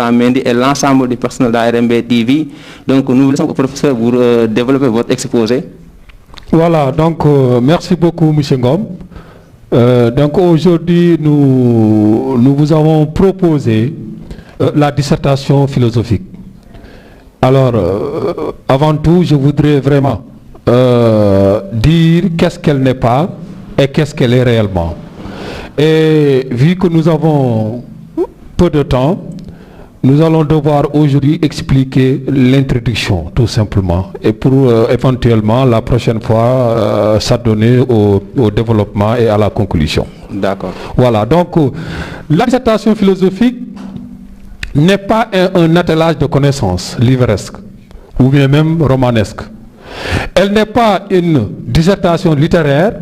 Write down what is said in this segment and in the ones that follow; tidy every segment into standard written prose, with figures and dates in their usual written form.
Mendy et l'ensemble du personnel d'ARMB TV. Donc nous vous laissons au professeur pour développer votre exposé. Voilà, donc merci beaucoup M. Ngom. Donc aujourd'hui nous vous avons proposé la dissertation philosophique. Alors avant tout je voudrais vraiment dire qu'est-ce qu'elle n'est pas et qu'est-ce qu'elle est réellement. Et vu que nous avons peu de temps, nous allons devoir aujourd'hui expliquer l'introduction, tout simplement, et pour éventuellement la prochaine fois s'adonner au développement et à la conclusion. D'accord. Voilà, donc la dissertation philosophique n'est pas un attelage de connaissances livresques ou bien même romanesque. Elle n'est pas une dissertation littéraire,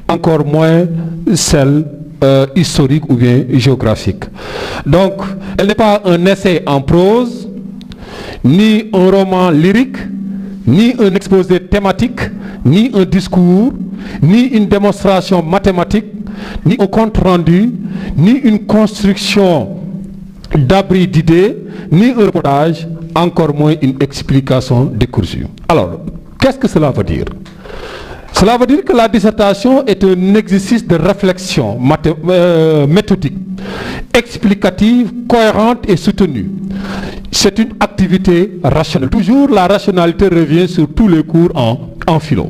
encore moins celle historique ou bien géographique. Donc, elle n'est pas un essai en prose, ni un roman lyrique, ni un exposé thématique, ni un discours, ni une démonstration mathématique, ni un compte-rendu, ni une construction d'abri d'idées, ni un reportage, encore moins une explication décousue. Alors, qu'est-ce que cela veut dire? Cela veut dire que la dissertation est un exercice de réflexion méthodique, explicative, cohérente et soutenue. C'est une activité rationnelle. Toujours la rationalité revient sur tous les cours en philo.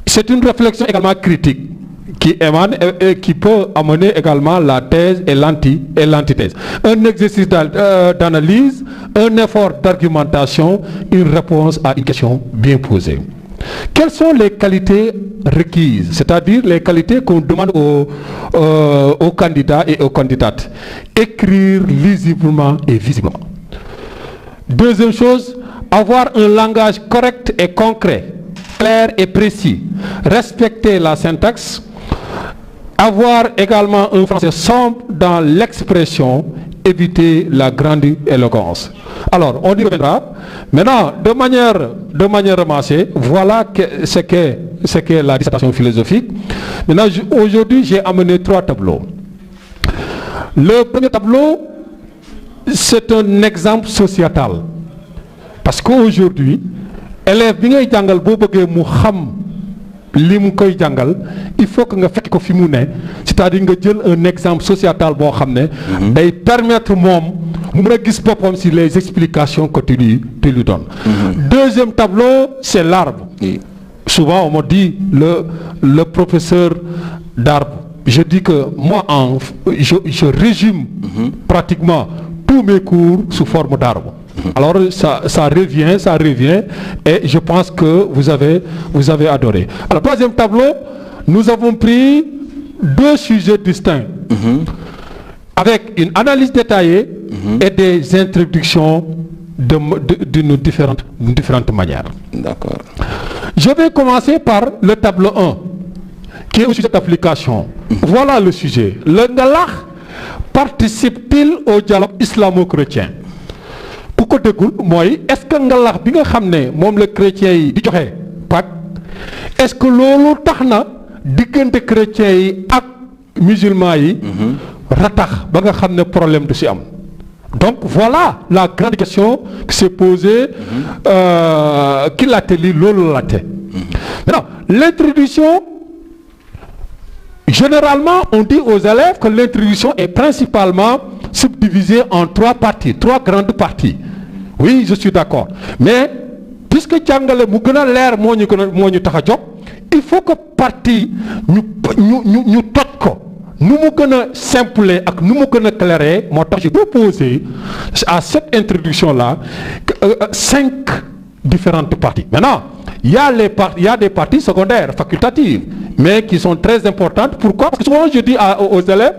C'est une réflexion également critique qui émane et qui peut amener également la thèse et l'antithèse. Un exercice d'analyse, un effort d'argumentation, une réponse à une question bien posée. Quelles sont les qualités requises, c'est-à-dire les qualités qu'on demande aux candidats et aux candidates? Écrire lisiblement et visiblement. Deuxième chose, avoir un langage correct et concret, clair et précis. Respecter la syntaxe. Avoir également un français sombre dans l'expression, éviter la grande éloquence. Alors, on y reviendra. Maintenant, de manière ramassée, voilà ce qu'est la dissertation philosophique. Maintenant, aujourd'hui, j'ai amené 3 tableaux. Le premier tableau, c'est un exemple sociétal. Parce qu'aujourd'hui, élève bi ngay jàngal boo bëggee mu xam li mu koy jàngal, il faut que nga fekk ko fi mu ne, c'est-à-dire nga jël un exemple sociétal boo xam ne day permettre moom mu mën a gis boppam si les explications que tu lui donnes. Deuxième tableau, c'est l'arbre. Souvent on me dit le professeur d'arbre. Je dis que moi je résume pratiquement tous mes cours sous forme d'arbre. Alors ça revient et je pense que vous avez adoré. Alors troisième tableau, nous avons pris 2 sujets distincts avec une analyse détaillée et des introductions d'une différente manière. D'accord. Je vais commencer par le tableau 1 qui est un sujet d'application. Voilà le sujet. Le Ngalax participe-t-il au dialogue islamo-chrétien? Ku ko déggul mooy est-ce que ngalax bi nga xam ne moom la chrétiens yi di joxe Pâques, est-ce que loolu tax na diggante chrétiens yi ak musulmans yi ratax ba nga xam ne problème du si am? Donc voilà la grande question qui s'est posée, qui l'a télé, loolu la te. Maintenant, l'introduction, généralement on dit aux élèves que l'introduction est principalement subdivisée en 3 parties, 3 grandes parties. Oui, je suis d'accord. Mais puisque jàngale mu gën a leer moo ñu tax a jóg, il faut que partie ñu toj ko nu mu gën a simple ak nu mu gën a clair. Moo tax j'ai proposé à cette introduction là 5 différentes parties. Maintenant, il y a des parties secondaires, facultatives, mais qui sont très importantes. Pourquoi? Parce que souvent je dis aux élèves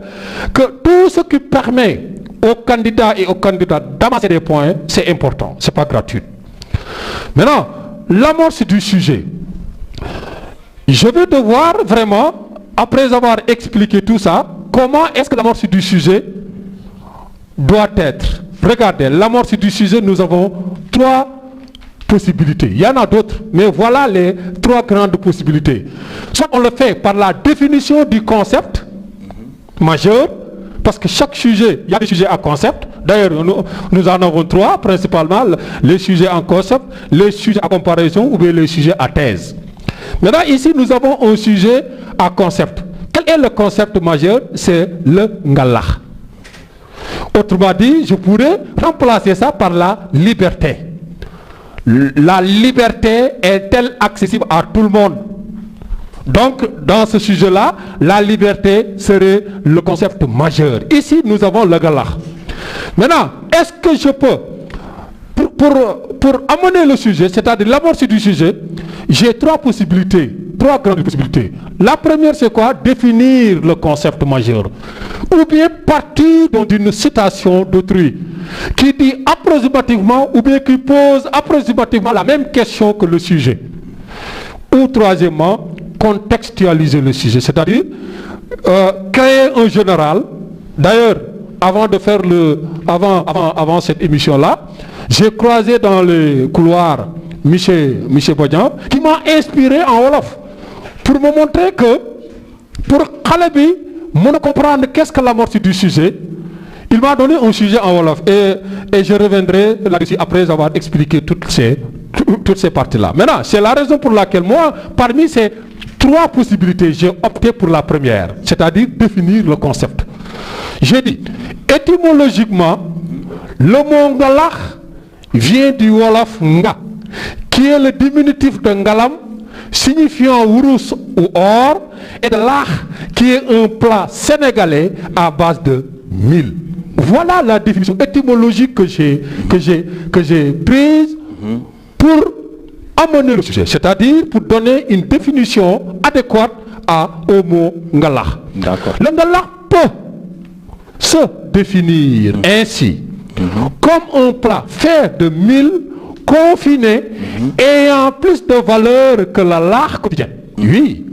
que tout ce qui permet aux candidats et aux candidates d'amasser des points, c'est important, c'est pas gratuit. Maintenant, l'amorce du sujet. Je vais devoir vraiment, après avoir expliqué tout ça, comment est-ce que l'amorce du sujet doit être. Regardez, l'amorce du sujet, nous avons 3 possibilités. Il y en a d'autres, mais voilà les 3 grandes possibilités. Soit on le fait par la définition du concept majeur, Parce que chaque sujet, il y a des sujets à concept. D'ailleurs, nous en avons 3 principalement, les sujets en concept, les sujets à comparaison ou bien les sujets à thèse. Maintenant, ici, nous avons un sujet à concept. Quel est le concept majeur? C'est le ngala. Autrement dit, je pourrais remplacer ça par la liberté. La liberté est-elle accessible à tout le monde? Donc, dans ce sujet-là, la liberté serait le concept majeur. Ici, nous avons le ngala. Maintenant, est-ce que je peux, pour amener le sujet, c'est-à-dire l'amorce du sujet, j'ai 3 possibilités, 3 grandes possibilités. La première, c'est quoi? Définir le concept majeur. Ou bien partir d'une citation d'autrui qui dit approximativement, ou bien qui pose approximativement la même question que le sujet. Ou troisièmement, contextualiser le sujet, c'est-à-dire créer un général. D'ailleurs, avant de faire avant cette émission-là, j'ai croisé dans les couloirs Michel Bodian, qui m'a inspiré en wolof pour me montrer que pour Khalebi, me comprendre qu'est-ce que l'amorce du sujet, il m'a donné un sujet en wolof et je reviendrai là-dessus après avoir expliqué toutes ces parties-là. Maintenant, c'est la raison pour laquelle moi, parmi ces 3 possibilités, j'ai opté pour la première, c'est-à-dire définir le concept. J'ai dit, étymologiquement, le mot ngala vient du wolof nga, qui est le diminutif de ngalam, signifiant wurus ou or, et de l'ach, qui est un plat sénégalais à base de mil. Voilà la définition étymologique que j'ai prise pour amener le sujet, c'est-à-dire pour donner une définition adéquate au mot ngala. D'accord. Le ngala peut se définir ainsi comme un plat fait de mil confiné ayant plus de valeur que la lard quotidienne. Oui.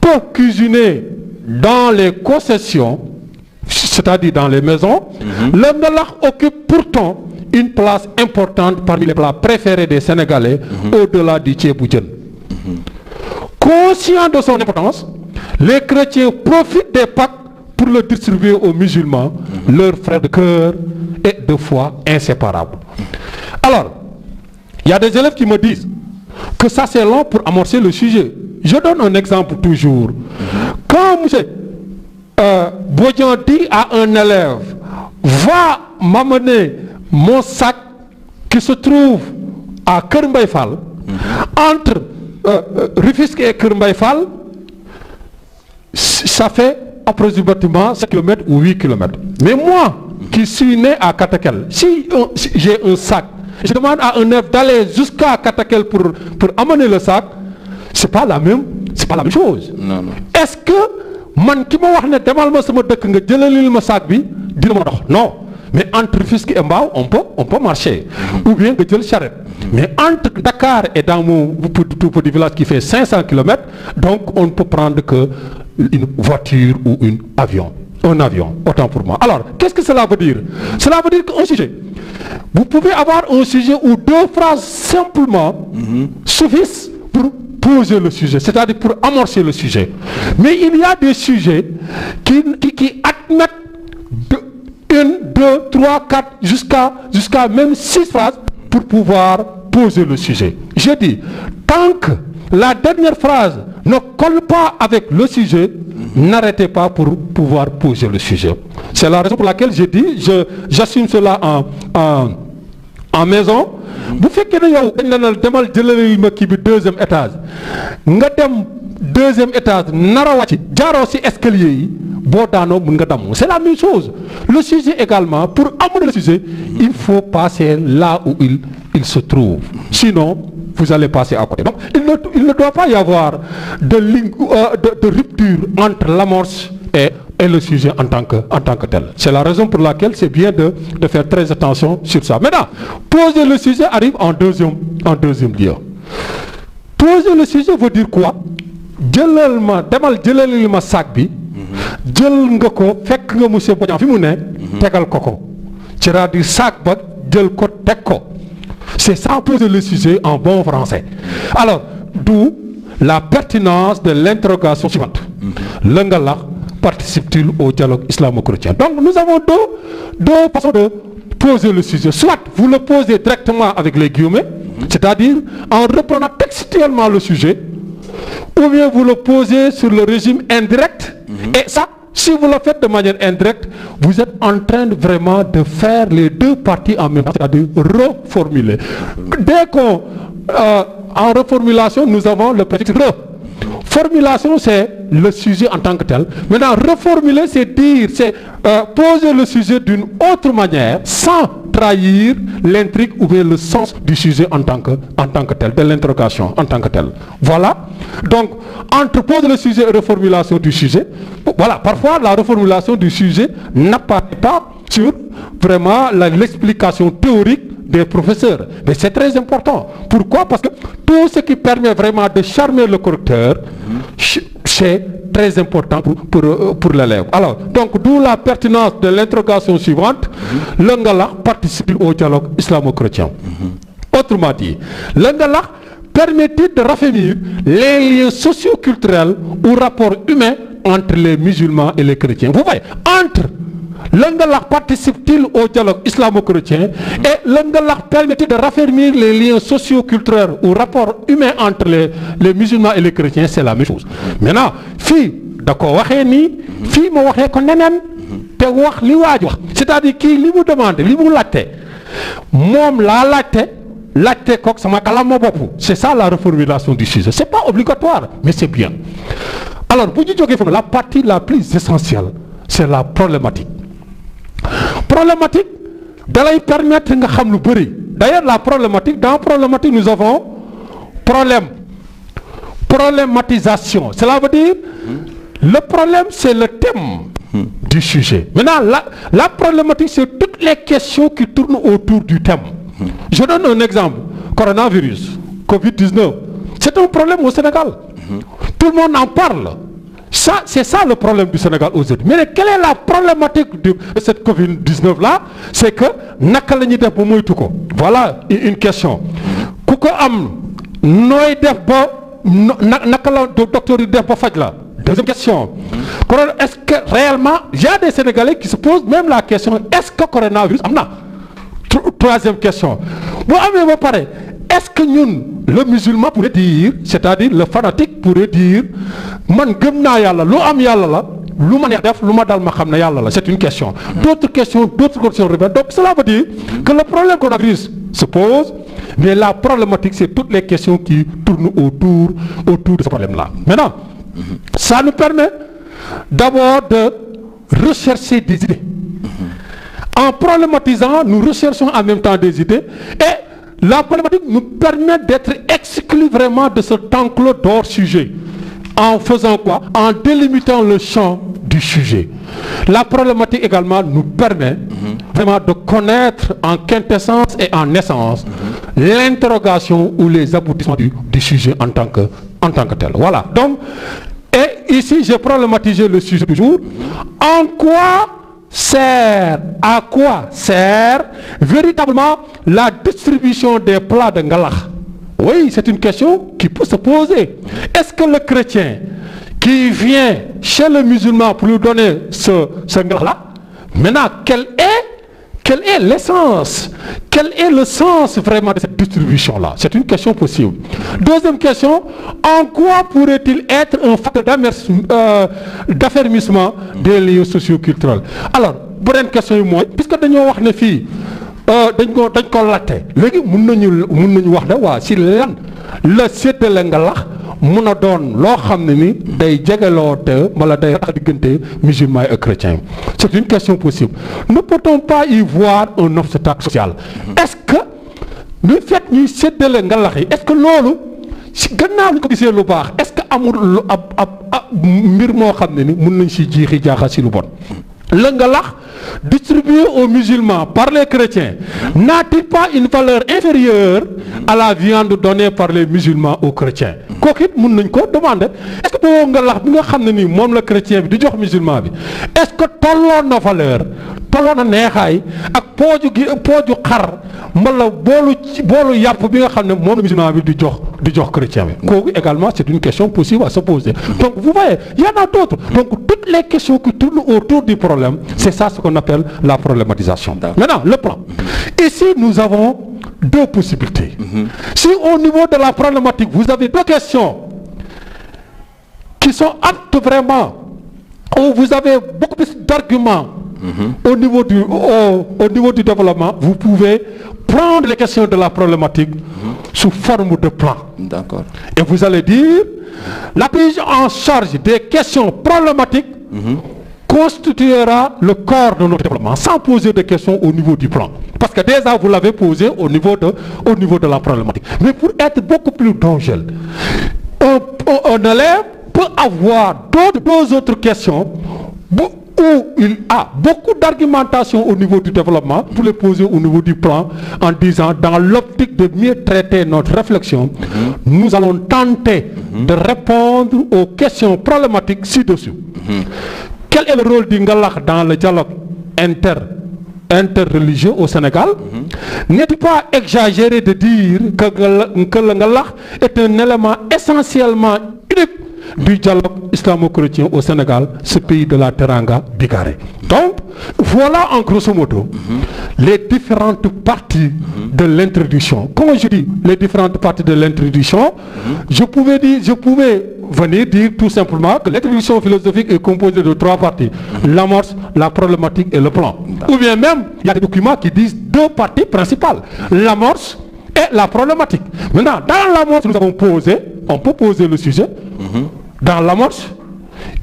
Peut cuisiner dans les concessions, c'est-à-dire dans les maisons. Le ngala occupe pourtant une place importante parmi les plats préférés des Sénégalais au-delà du ceebu jën. Conscient de son importance, les chrétiens profitent des Pâques pour le distribuer aux musulmans, leurs frères de cœur et de foi inséparables. Alors, il y a des élèves qui me disent que ça c'est long pour amorcer le sujet. Je donne un exemple toujours. Quand M. Bodian dit à un élève, va m'amener mon sac qui se trouve à Kër Mbaye Fall, entre Rufisque et Kër Mbaye Fall, ça fait approximativement 7 km ou 8 km. Mais moi, qui suis né à Katakel, si j'ai un sac, je demande à un élève d'aller jusqu'à Katakel pour amener le sac, c'est pas la même chose. Non. Est-ce que man ki ma wax ne demal ma sama dëkk nga jëlalil ma sac bi dina ma dox? Non. Mais entre Rufisque et Mbao, on peut marcher. Ou bien que jël charrette. Mais entre Dakar et dans mon tout petit village qui fait 500 km, donc on ne peut prendre qu'une voiture ou un avion, autant pour moi. Alors, qu'est-ce que cela veut dire? Cela veut dire qu'un sujet, vous pouvez avoir un sujet où 2 phrases simplement suffisent pour poser le sujet, c'est-à-dire pour amorcer le sujet. Mais il y a des sujets qui admettent 1, 2, 3, 4, jusqu'à même 6 phrases pour pouvoir poser le sujet. Je dis, tant que la dernière phrase ne colle pas avec le sujet, n'arrêtez pas pour pouvoir poser le sujet. C'est la raison pour laquelle j'ai dit, j'assume cela en maison. Vous faites que yow dañ la demal jëlal ma kii bi 2e étage nga dem 2e étage nara wàcc jaaroo ci escalier yi boo daanoo mën nga damm. C'est la même chose. Le sujet également, pour amener le sujet, il faut passer là où il se trouve. Sinon, vous allez passer à côté. Donc, il ne doit pas y avoir de rupture entre l'amorce et le sujet en tant que tel. C'est la raison pour laquelle c'est bien de faire très attention sur ça. Maintenant, poser le sujet arrive en deuxième lieu. Poser le sujet veut dire quoi? Jëlal ma demal jëlalil ma sac bi, jël nga ko fekk nga monsieur Bodian fi mu ne tegal ko c'est-à-dire sac ba jël ko teg ko. C'est ça poser le sujet en bon français. Alors, d'où la pertinence de l'interrogation suivante. Le ngala participe-t-il au dialogue islamo-chrétien? Donc nous avons deux façons de poser le sujet. Soit vous le posez directement avec les guillemets, c'est-à-dire en reprenant textuellement le sujet, ou bien vous le posez sur le régime indirect, et ça, si vous le faites de manière indirecte, vous êtes en train vraiment de faire les deux parties en même temps, c'est-à-dire reformuler. Dès qu'on... en reformulation, nous avons le préfixe re. Formulation, c'est le sujet en tant que tel. Maintenant, reformuler, c'est dire, c'est poser le sujet d'une autre manière, sans trahir l'intrigue ou bien le sens du sujet en tant que tel, de l'interrogation en tant que tel. Voilà. Donc, entre poser le sujet et reformulation du sujet, voilà, parfois la reformulation du sujet n'apparaît pas sur vraiment l'explication théorique des professeurs. Mais c'est très important. Pourquoi? Parce que tout ce qui permet vraiment de charmer le correcteur, c'est très important pour l'élève. Alors, donc, d'où la pertinence de l'interrogation suivante, le Ngalax participe au dialogue islamo-chrétien. Autrement dit, le Ngalax permet-il de raffermir les liens socio-culturels ou rapports humains entre les musulmans et les chrétiens? Vous voyez, entre le Ngalax participe-t-il au dialogue islamo-chrétien et le Ngalax permet-il de raffermir les liens socio-culturels ou rapports humains entre les musulmans et les chrétiens? C'est la même chose. Maintenant, fii da ko waxee nii, fii ma waxee ko neneen te wax li waaj wax, c'est-à-dire kii li mu demande, li mu laajte, moom laa laajte kook sama kàllaama bopp. C'est ça la reformulation du sujet. C'est pas obligatoire, mais c'est bien. Alors, bu ñu jógee foofu, la partie la plus essentielle, c'est la problématique. Problématique dalay permettre nga xam lu bëri. D'ailleurs, la problématique, dans problématique, nous avons problème, problématisation. Cela veut dire le problème, c'est le thème du sujet. Maintenant, la problématique, c'est toutes les questions qui tournent autour du thème. Je donne un exemple. Coronavirus, Covid-19. C'est un problème au Sénégal. Tout le monde en parle. Ça, c'est ça le problème du Sénégal aujourd'hui. Mais quelle est la problématique de cette Covid-19 là? C'est que naka la ñuy def ba moytu ko. Voilà une question. Ku ko am nooy def ba naka la docteur yi def ba faj la. Deuxième question. Est-ce que réellement, il y a des Sénégalais qui se posent même la question, est-ce que coronavirus am na? Troisième question. Boo amee ba pare, est-ce que ñun, le musulman pourrait dire, c'est-à-dire le fanatique pourrait dire, man gëm naa yàlla, lu am yàlla la, lu ma neex def, lu ma dal ma xam ne yàlla la? C'est une question. D'autres questions reviennent. Donc cela veut dire que le problème coronavirus se pose, mais la problématique, c'est toutes les questions qui tournent autour de ce problème-là. Maintenant, ça nous permet d'abord de rechercher des idées. En problématisant, nous recherchons en même temps des idées et la problématique nous permet d'être exclus vraiment de cet enclos d'hors sujet. En faisant quoi? En délimitant le champ du sujet. La problématique également nous permet vraiment de connaître en quintessence et en essence l'interrogation ou les aboutissements du sujet en tant que tel. Voilà. Donc, et ici j'ai problématisé le sujet toujours. En quoi à quoi sert véritablement la distribution des plats de Ngalax? Oui, c'est une question qui peut se poser. Est-ce que le chrétien qui vient chez le musulman pour lui donner ce Ngalax-là, maintenant, quelle est l'essence? Quel est le sens vraiment de cette distribution-là? C'est une question possible. Deuxième question, en quoi pourrait-il être un facteur d'affermissement des liens socio-culturels? Alors, beneen question yi mooy, puisque dañoo wax ne fii dañ ko laajte, léegi mun nañu wax ne waa si lan la séddale Ngalax mun a doon loo xam ne ni day jegeloo te wala day rax diggante musulmans et chrétiens. C'est une question possible. Ne peut-on pas y voir un obstacle social? Est-ce que le fait ñuy séddale Ngalax yi, est-ce que loolu si gannaaw ñu ko gisee lu baax, est-ce que amul ab mbir moo xam ne ni mun nañ si jiixi jaaxa si lu bon? Le Ngalax distribué aux musulmans par les chrétiens n'a-t-il pas une valeur inférieure à la viande donnée par les musulmans aux chrétiens? kooku it mun nañ ko demander est-ce que boo nga lax bi nga xam ne nii moom la chrétien bi di jox musulman bi est-ce que tolloon na valeur tolloon na neexaay ak pooju xar mbala boolu yàpp bi nga xam ne moom la musulman bi di jox chrétien bi kooku également c'est une question possible à se poser. Donc vous voyez, il y en a d'autres. Donc toutes les questions qui tournent autour du problème, c'est ça ce qu'on appelle la problématisation. Maintenant, le plan. Ici, nous avons deux possibilités. Si au niveau de la problématique, vous avez deux questions qui sont aptes vraiment, où vous avez beaucoup plus d'arguments au niveau du développement, vous pouvez prendre les questions de la problématique sous forme de plan. D'accord. Et vous allez dire, la prise en charge des questions problématiques constituera le corps de notre développement, sans poser de questions au niveau du plan. Parce que déjà, vous l'avez posé au niveau de la problématique. Mais pour être beaucoup plus dangereux, un élève peut avoir deux autres questions où il a beaucoup d'argumentation au niveau du développement pour les poser au niveau du plan en disant, dans l'optique de mieux traiter notre réflexion, nous allons tenter de répondre aux questions problématiques ci-dessus. Quel est le rôle du Ngalakh dans le dialogue interreligieux au Sénégal? N'est-il pas exagéré de dire que le Ngalakh est un élément essentiellement unique du dialogue islamo-chrétien au Sénégal, ce pays de la Teranga bigarré? Donc, voilà en grosso modo les différentes parties de l'introduction. Quand je dis les différentes parties de l'introduction, je pouvais venir dire tout simplement que l'introduction philosophique est composée de trois parties: l'amorce, la problématique et le plan. Ou bien même, il y a des documents qui disent deux parties principales: l'amorce et la problématique. Maintenant, dans l'amorce, on peut poser le sujet. Dans l'amorce,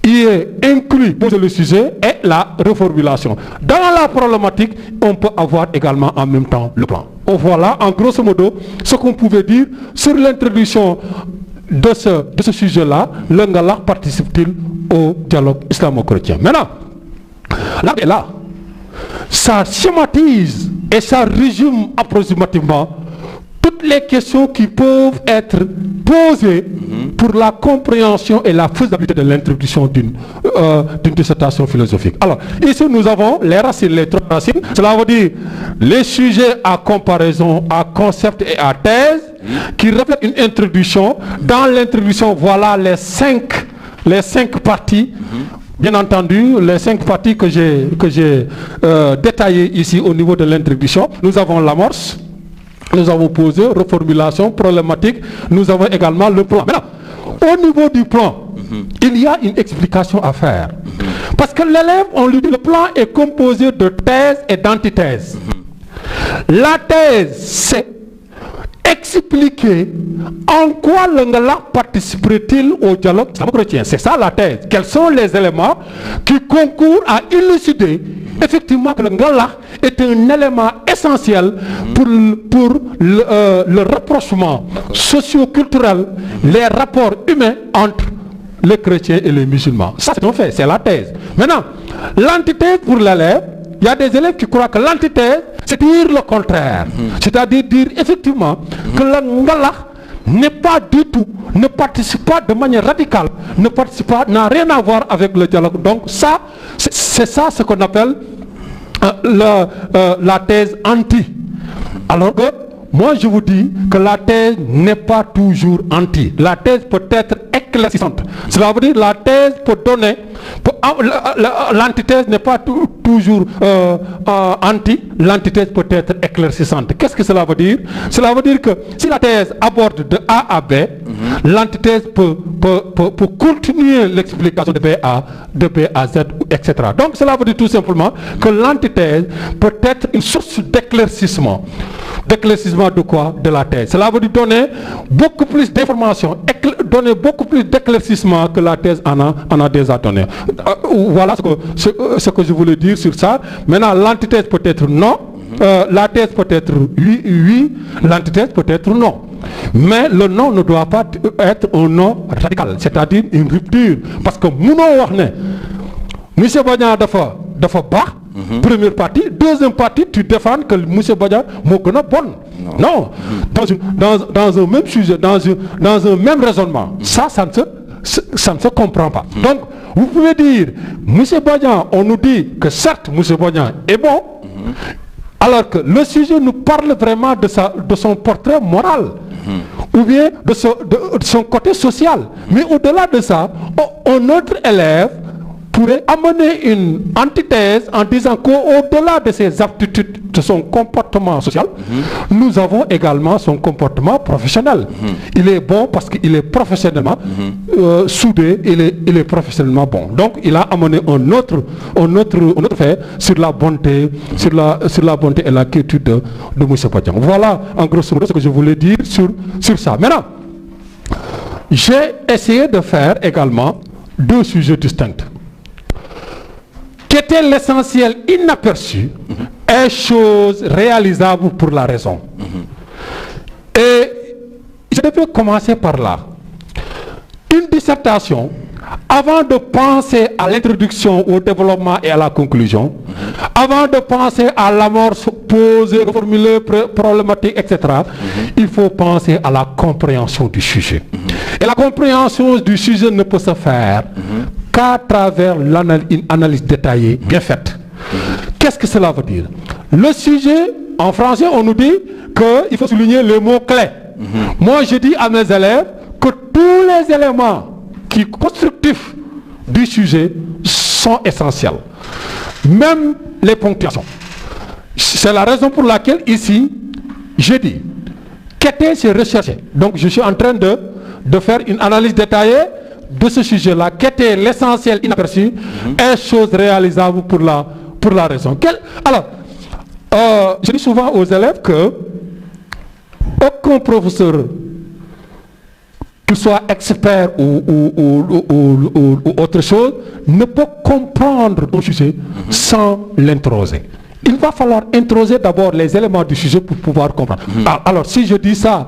il est inclus poser le sujet et la reformulation. Dans la problématique, on peut avoir également en même temps le plan. Voilà en grosso modo ce qu'on pouvait dire sur l'introduction de ce sujet-là. Le Ngalakh participe-t-il au dialogue islamo-chrétien? Maintenant, là et là, ça schématise et ça résume approximativement toutes les questions qui peuvent être posées pour la compréhension et la faisabilité de l'introduction d'une dissertation philosophique. Alors, ici nous avons les racines, les trois racines. Cela veut dire les sujets à comparaison, à concept et à thèse, qui reflètent une introduction. Dans l'introduction, voilà les cinq parties. Bien entendu, les cinq parties que j'ai détaillées ici au niveau de l'introduction. Nous avons l'amorce. Nous avons posé reformulation, problématique, nous avons également le plan. Maintenant, au niveau du plan, il y a une explication à faire. Parce que l'élève, on lui dit, le plan est composé de thèse et d'antithèse. La thèse, c'est expliquer en quoi le Ngalakh participerait-il au dialogue islamo-chrétien. C'est ça la thèse. Quels sont les éléments qui concourent à élucider effectivement que le Ngalakh est un élément essentiel pour le rapprochement socio-culturel, les rapports humains entre les chrétiens et les musulmans. Ça c'est un fait, c'est la thèse. Maintenant, l'antithèse pour l'élève, il y a des élèves qui croient que l'antithèse, c'est dire le contraire. C'est-à-dire dire effectivement que le Ngalakh n'est pas du tout, ne participe pas de manière radicale, n'a rien à voir avec le dialogue. Donc ça, c'est ça ce qu'on appelle la thèse anti. Alors que moi je vous dis que la thèse n'est pas toujours anti. La thèse peut être éclaircissante. Cela veut dire la thèse peut donner, l'antithèse n'est pas toujours anti, l'antithèse peut être éclaircissante. Qu'est-ce que cela veut dire? Cela veut dire que si la thèse aborde de A à B, l'antithèse peut continuer l'explication de B à Z, etc. Donc cela veut dire tout simplement que l'antithèse peut être une source d'éclaircissement. D'éclaircissement de quoi? De la thèse. Cela veut dire donner beaucoup plus d'informations, donner beaucoup plus d'éclaircissement que la thèse en a déjà donné. Voilà ce que je voulais dire sur ça. Maintenant, l'antithèse peut être non, la thèse peut être oui, l'antithèse peut être non. Mais le non ne doit pas être un non radical, c'est-à-dire une rupture. Parce que munoo wax ne monsieur Bagna dafa baax Première partie. Deuxième partie, tu défends que M. Badian est bon. Non. Dans un même sujet, dans un même raisonnement, ça ne se comprend pas. Donc, vous pouvez dire, M. Badian, on nous dit que certes, M. Badian est bon, alors que le sujet nous parle vraiment de son portrait moral, ou bien de son côté social. Mais au-delà de ça, un autre élève pourrait amener une antithèse en disant qu'au-delà de ses aptitudes, de son comportement social, nous avons également son comportement professionnel. Il est bon parce qu'il est professionnellement soudé, il est professionnellement bon. Donc il a amené un autre fait sur la bonté, sur la bonté et la quiétude de M. Badian. Voilà en grosso modo ce que je voulais dire sur ça. Maintenant, j'ai essayé de faire également deux sujets distincts. Qu'était l'essentiel inaperçu et chose réalisable pour la raison. Et je devais commencer par là. Une dissertation, avant de penser à l'introduction, au développement et à la conclusion, avant de penser à l'amorce, poser, reformuler, problématique, etc., il faut penser à la compréhension du sujet. Et la compréhension du sujet ne peut se faire qu'à travers une analyse détaillée, bien faite. Qu'est-ce que cela veut dire? Le sujet, en français, on nous dit qu'il faut souligner les mots clés. Moi, je dis à mes élèves que tous les éléments constructifs du sujet sont essentiels. Même les ponctuations. C'est la raison pour laquelle ici, je dis, qu'était-ce recherché? Donc, je suis en train de faire une analyse détaillée de ce sujet-là, qu'était l'essentiel inaperçu et chose réalisable pour la raison. Alors, je dis souvent aux élèves que aucun professeur, qu'il soit expert ou autre chose, ne peut comprendre un sujet sans l'introser. Il va falloir introser d'abord les éléments du sujet pour pouvoir comprendre. Alors, si je dis ça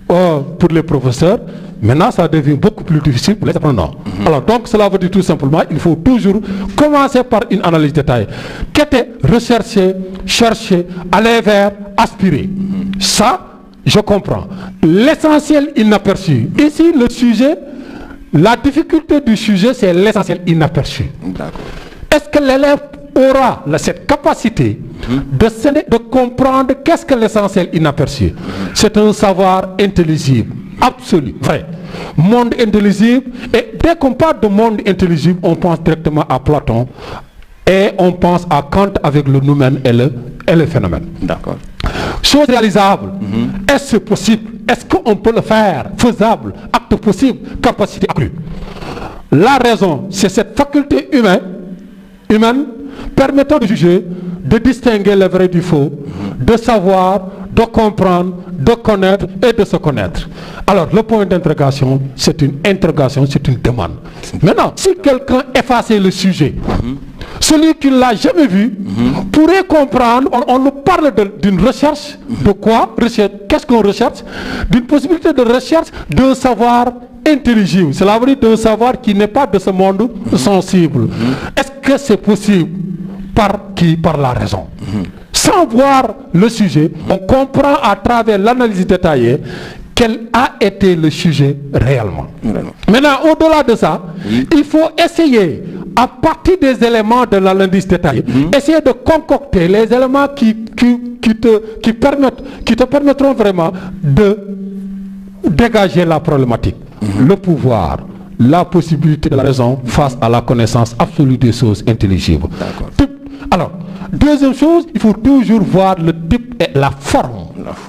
pour les professeurs, maintenant ça devient beaucoup plus difficile pour les apprenants. Alors donc cela veut dire tout simplement, il faut toujours commencer par une analyse détaillée. Qu'était rechercher, chercher, aller vers, aspirer. Ça, je comprends. L'essentiel inaperçu. Ici, le sujet, la difficulté du sujet, c'est l'essentiel inaperçu. Est-ce que l'élève aura cette capacité de comprendre qu'est-ce que l'essentiel inaperçu? C'est un savoir intelligible, absolu, vrai. Monde intelligible, et dès qu'on parle de monde intelligible, on pense directement à Platon et on pense à Kant avec le noumen et le phénomène. D'accord. Chose réalisable, est-ce possible? Est-ce qu'on peut le faire? Faisable, acte possible, capacité accrue. La raison, c'est cette faculté humaine permettant de juger, de distinguer le vrai du faux, de savoir, de comprendre, de connaître et de se connaître. Alors, le point d'interrogation, c'est une interrogation, c'est une demande. Maintenant, si quelqu'un effaçait le sujet, celui qui ne l'a jamais vu pourrait comprendre, on nous parle d'une recherche, de quoi? Qu'est-ce qu'on recherche? D'une possibilité de recherche d'un savoir intelligible. Cela veut dire d'un savoir qui n'est pas de ce monde sensible. Est-ce que c'est possible? Par la raison. Sans voir le sujet, on comprend à travers l'analyse détaillée quel a été le sujet réellement. Maintenant, au-delà de ça, il faut essayer, à partir des éléments de l'analyse détaillée, essayer de concocter les éléments qui te permettront vraiment de dégager la problématique. Le pouvoir, la possibilité de la raison face à la connaissance absolue des choses intelligibles. Alors, deuxième chose, il faut toujours voir le type et la forme.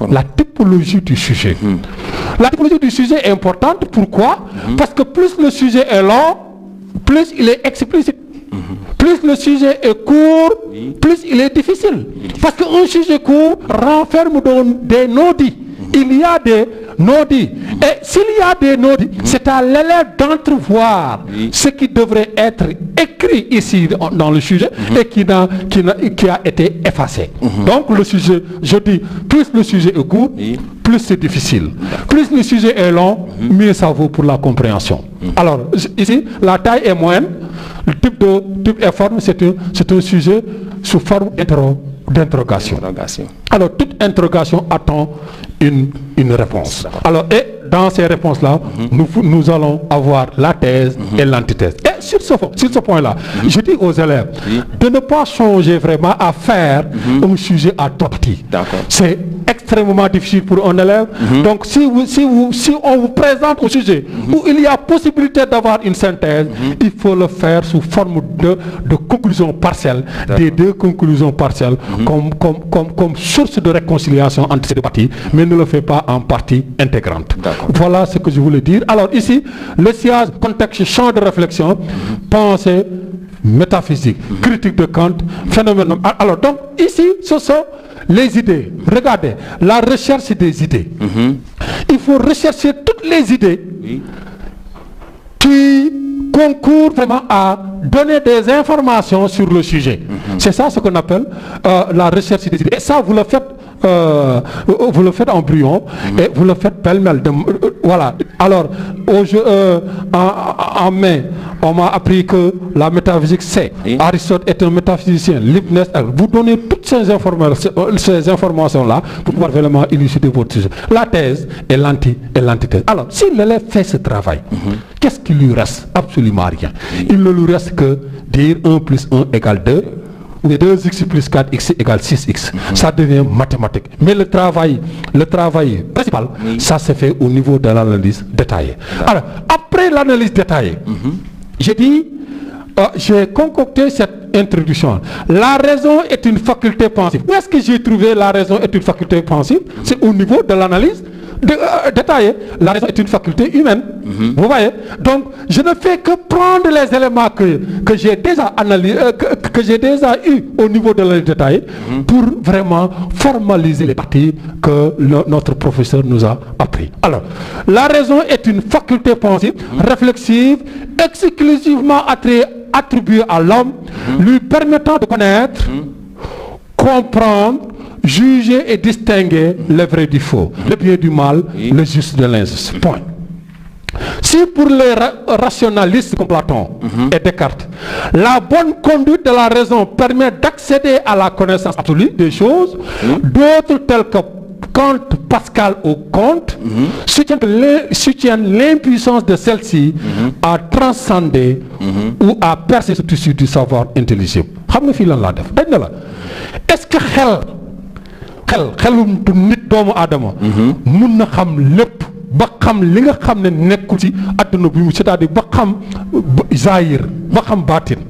La typologie du sujet. La typologie du sujet est importante. Pourquoi? Parce que plus le sujet est long, plus il est explicite. Plus le sujet est court, plus il est difficile. Parce qu'un sujet court renferme des non-dits. Il y a des non-dits. Et s'il y a des non-dits, c'est à l'élève d'entrevoir ce qui devrait être écrit ici dans le sujet et qui a été effacé. Donc le sujet, je dis, plus le sujet est court, plus c'est difficile. Plus le sujet est long, mieux ça vaut pour la compréhension. Alors ici, la taille est moyenne, le type et forme, c'est un sujet sous forme d'interrogation. Alors, toute interrogation attend une réponse. Alors, et dans ces réponses-là, nous allons avoir la thèse et l'antithèse. Et sur ce point-là, je dis aux élèves de ne pas changer vraiment à faire un sujet à tortiller. C'est extrêmement difficile pour un élève. Donc, si on vous présente un sujet où il y a possibilité d'avoir une synthèse, il faut le faire sous forme de conclusion partielle, des deux conclusions partielles, comme source de réconciliation entre ces deux parties, mais ne le fait pas en partie intégrante. Voilà ce que je voulais dire. Alors ici, le sillage, contexte, champ de réflexion, pensée, métaphysique, critique de Kant, phénomène. Alors donc ici, ce sont les idées. Regardez, la recherche des idées. Il faut rechercher toutes les idées qui concourent vraiment à donner des informations sur le sujet. C'est ça ce qu'on appelle la recherche des idées. Et ça, vous le faites en brouillon et vous le faites pêle-mêle. Voilà. Alors, en mai, on m'a appris que la métaphysique, c'est Aristote est un métaphysicien, Leibniz. Vous donnez toutes ces informations-là pour pouvoir vraiment illucider votre sujet. La thèse et l'antithèse. Alors, si l'élève fait ce travail, qu'est-ce qu'il lui reste? Absolument rien. Il ne lui reste que dire 1 plus 1 égale 2. Ou 2x plus 4x égale 6x. Ça devient mathématique. Mais le travail principal, ça se fait au niveau de l'analyse détaillée. Alors, après l'analyse détaillée, j'ai concocté cette introduction. La raison est une faculté pensive. Où est-ce que j'ai trouvé la raison est une faculté pensive? C'est au niveau de l'analyse détaillée. La raison est une faculté humaine. Vous voyez? Donc, je ne fais que prendre les éléments que j'ai déjà analysés, que j'ai déjà eu au niveau de l'analyse détaillée, pour vraiment formaliser les parties que notre professeur nous a appris. Alors, la raison est une faculté pensive, réflexive, exclusivement attribuée à l'homme, lui permettant de connaître, comprendre, juger et distinguer le vrai du faux, le bien du mal, le juste de l'injuste. Point. Si pour les rationalistes comme Platon et Descartes, la bonne conduite de la raison permet d'accéder à la connaissance absolue des choses, d'autres tels que Kant, Pascal ou Comte soutiennent l'impuissance de celle-ci à transcender ou à percer ce tissu du savoir intelligible. Xam nga fii lan laa def dañ na la est-ce que xelum nit doomu aadama mun na xam lépp ba xam li nga xam ne nekkul ci àdduna bi mu c'est-à-dire ba xam zahir ba xam baatin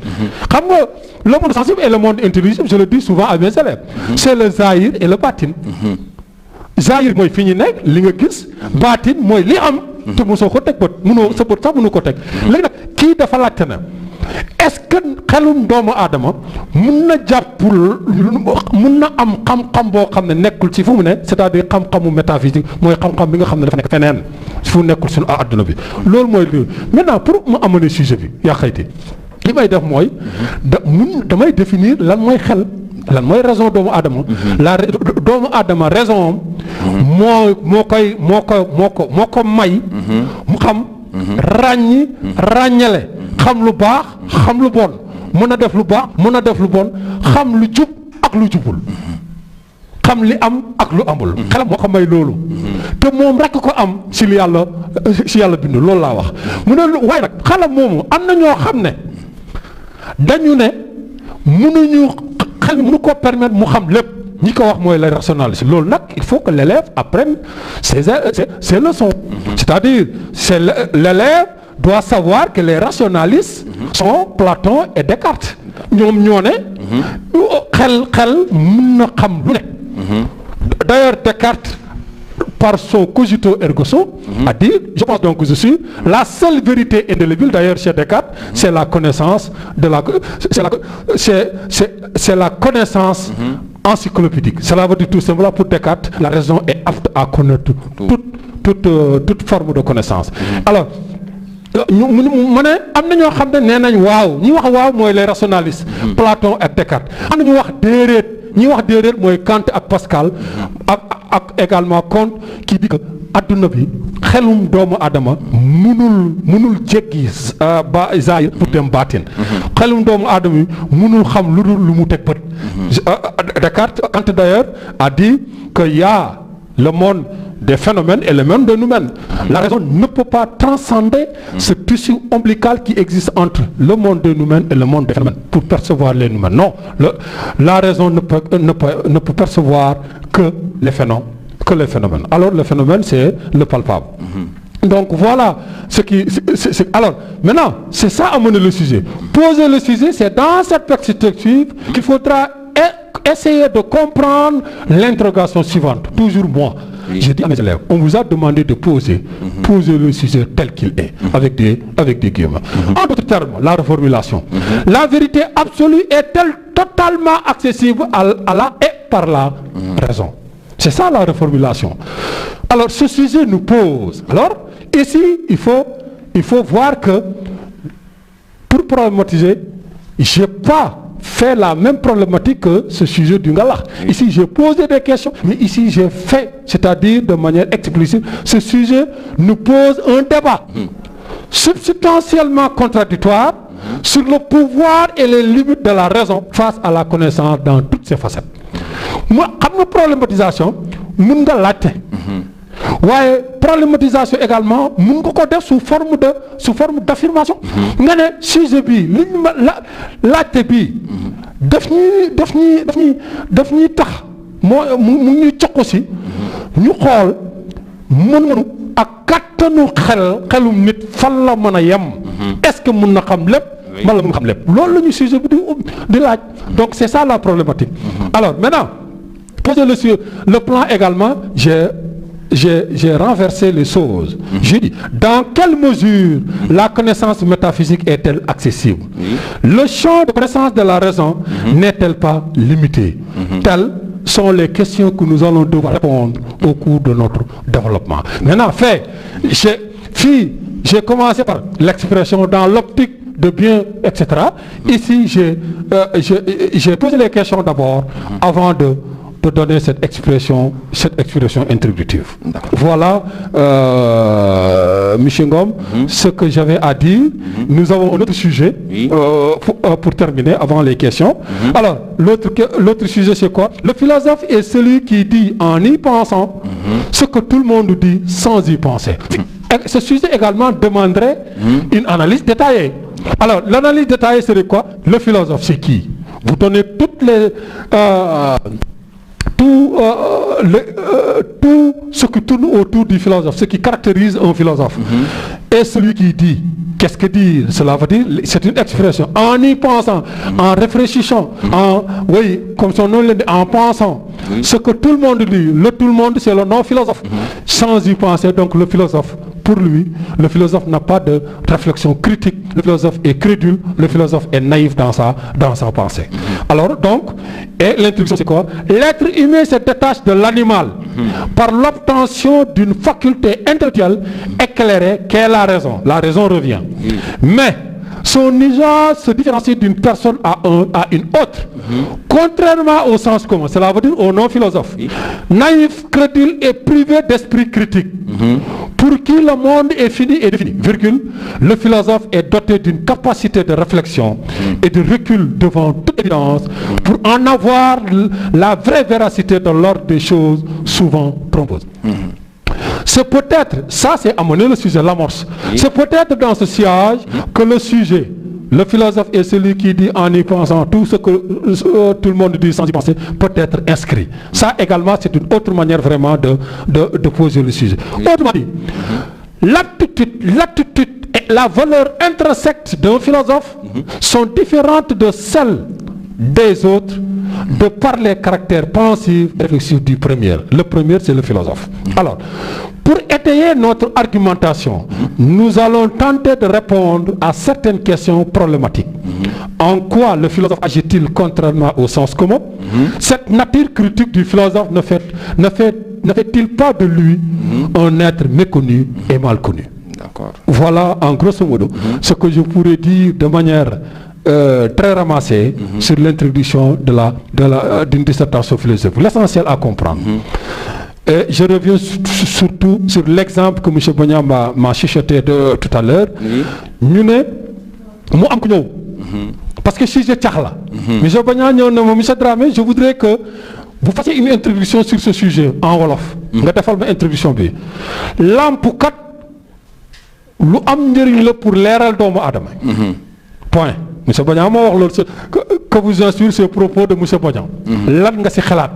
xam nga le monde sensible et le monde intelligible, je le dis souvent à mes élèves, c'est le zahir et le baatin. Zahir mooy fi ñu nekk li nga gis, baatin mooy li am te mosoo ko teg bët mënoo sa bët sax mënu ko teg. Léegi nag kii dafa laajte na est-ce que xelum doomu aadama mun na jàppul mun na am xam-xam boo xam ne nekkul ci fu mu ne c'est-à-dire xam-xamu métaphysique mooy xam-xam bi nga xam ne dafa nekk feneen fu nekkul suñu àdduna bi loolu mooy li maintenant pour mu amener sujet bi yaa xayti li may def mooy damay définir lan mooy xel lan mooy raison doomu aadama doomu aadama raison moo ko may mu xam ràññale xam lu baax xam lu bon mën a def lu baax mën a def lu bon xam lu jub ak lu jubul xam li am ak lu amul xelam moo ko may loolu te moom rekk ko am si yàlla bindu loolu laa wax mu ne waaye nag xelam moomu am na ñoo xam ne dañu ne xel mënu ko permettre mu xam lépp ñi ko wax mooy les rationalistes loolu nag il faut que l'élève apprenne ses leçons c'est-à-dire l'élève doit savoir que les rationalistes sont Platon et Descartes ñoom ñoo ne xel mën na xam lu ne d'ailleurs Descartes par son cogito ergo sum a dit, je pense donc que je suis la seule vérité indélébile d'ailleurs chez Descartes, c'est la connaissance c'est la connaissance encyclopédique. Cela veut dire tout simplement pour Descartes la raison est apte à connaître toute forme de connaissance. Alors mu ne am na ñoo xam ne nee nañ waaw ñi wax waaw mooy les rationalistes Platon ak Descartes am na ñu wax déedéet ñi wax déedéet mooy Kant ak Pascal ak également Comte qui dit que adduna bi xelum doomu aadama munul jéggi ba zahir pour dem baatin. xelum doomu aadama yi munul xam lu dul lu mu teg bët. Descartes, Kant d'ailleurs a dit que y a le monde des phénomènes et le monde des noumènes. La raison ne peut pas transcender ce tissu ombilical qui existe entre le monde des noumènes et le monde des phénomènes pour percevoir les noumènes. Non, la raison ne peut percevoir que les phénomènes. Alors le phénomène, c'est le palpable. Donc voilà alors maintenant, c'est ça amener le sujet. Poser le sujet, c'est dans cette perspective qu'il faudra essayer de comprendre l'interrogation suivante. Toujours moi. Oui. Je dis à mes élèves, on vous a demandé de poser le sujet tel qu'il est, avec des guillemets. En d'autres termes, la reformulation. La vérité absolue est-elle totalement accessible à la et par la raison? C'est ça la reformulation. Alors ce sujet nous pose. Alors ici, il faut voir que pour problématiser, je n'ai pas fait la même problématique que ce sujet du Ngala. Oui. Ici, j'ai posé des questions, mais ici, j'ai fait, c'est-à-dire de manière explicite, ce sujet nous pose un débat substantiellement contradictoire sur le pouvoir et les limites de la raison face à la connaissance dans toutes ses facettes. Moi, comme problématisation, mun nga laajte. waaye problématisation également mun nga ko def sous forme d'affirmation. nga ne sujet bi li ñu ma laajte bi daf ñuy tax mu ñuy jox ko si ñu xool mën ak kattanu xelum nit fan la mën a yem. est-ce que mun na xam lépp. wala mun xam lépp loolu la ñu sujet bi di laaj. donc c'est ça la problématique. Alors maintenant poser le plan également, j'ai renversé les choses. J'ai dit, dans quelle mesure la connaissance métaphysique est-elle accessible? Le champ de connaissance de la raison n'est-elle pas limité? Telles sont les questions que nous allons devoir répondre au cours de notre développement. Maintenant, j'ai commencé par l'expression dans l'optique de bien, etc. Ici, j'ai posé les questions d'abord avant de donner cette expression introductive. Voilà, M. Ngom, ce que j'avais à dire. Nous avons un autre sujet pour terminer avant les questions. Alors, l'autre sujet, c'est quoi? Le philosophe est celui qui dit en y pensant ce que tout le monde dit sans y penser. Ce sujet également demanderait une analyse détaillée. Alors, l'analyse détaillée serait quoi? Le philosophe, c'est qui? Vous donnez toutes les... tout ce qui tourne autour du philosophe, ce qui caractérise un philosophe. Et celui qui dit, qu'est-ce que dit? Cela veut dire, c'est une expression. En y pensant, en réfléchissant, comme son nom le dit, en pensant. Ce que tout le monde dit, tout le monde, c'est le non-philosophe. Sans y penser, donc le philosophe, pour lui, le philosophe n'a pas de réflexion critique. Le philosophe est crédule, le philosophe est naïf dans sa pensée. Alors donc, et l'introduction c'est quoi? L'être humain se détache de l'animal par l'obtention d'une faculté intellectuelle éclairée qu'est la raison. La raison revient. Mais son usage se différencie d'une personne à une autre. Contrairement au sens commun, cela veut dire au non-philosophe. Naïf, crédule et privé d'esprit critique. Pour qui le monde est fini et défini, le philosophe est doté d'une capacité de réflexion et de recul devant toute évidence pour en avoir la vraie véracité de l'ordre des choses souvent trompeuses. C'est peut-être, ça c'est amener le sujet, l'amorce. C'est peut-être dans ce sillage que le sujet, le philosophe est celui qui dit en y pensant tout ce que tout le monde dit sans y penser, peut être inscrit. Ça également c'est une autre manière vraiment de poser le sujet. Autrement dit, l'attitude et la valeur intrinsèque d'un philosophe sont différentes de celles des autres de par les caractères pensifs et réflexifs du premier. Le premier, c'est le philosophe. Alors, pour étayer notre argumentation, nous allons tenter de répondre à certaines questions problématiques. En quoi le philosophe agit-il contrairement au sens commun? Cette nature critique du philosophe ne fait-il pas de lui un être méconnu et mal connu? Voilà, en grosso modo, ce que je pourrais dire de manière très ramassée sur l'introduction d'une dissertation philosophique. L'essentiel à comprendre. Et je reviens surtout sur l'exemple que M. Bogna m'a chuchoté tout à l'heure. Ñu ne mu am ko ñëw. Parce que sujet cax la. M. Bogna ñëw na ma monsieur Dramé, je voudrais que vous fassiez une introduction sur ce sujet en wolof. nga defal ma introduction bi. lamp kat lu am njëriñ la pour leeral doomu aadama. point. monsieur Bogna moo wax loolu que vous inspire ces propos de monsieur Bogna. lan nga ci xalaat.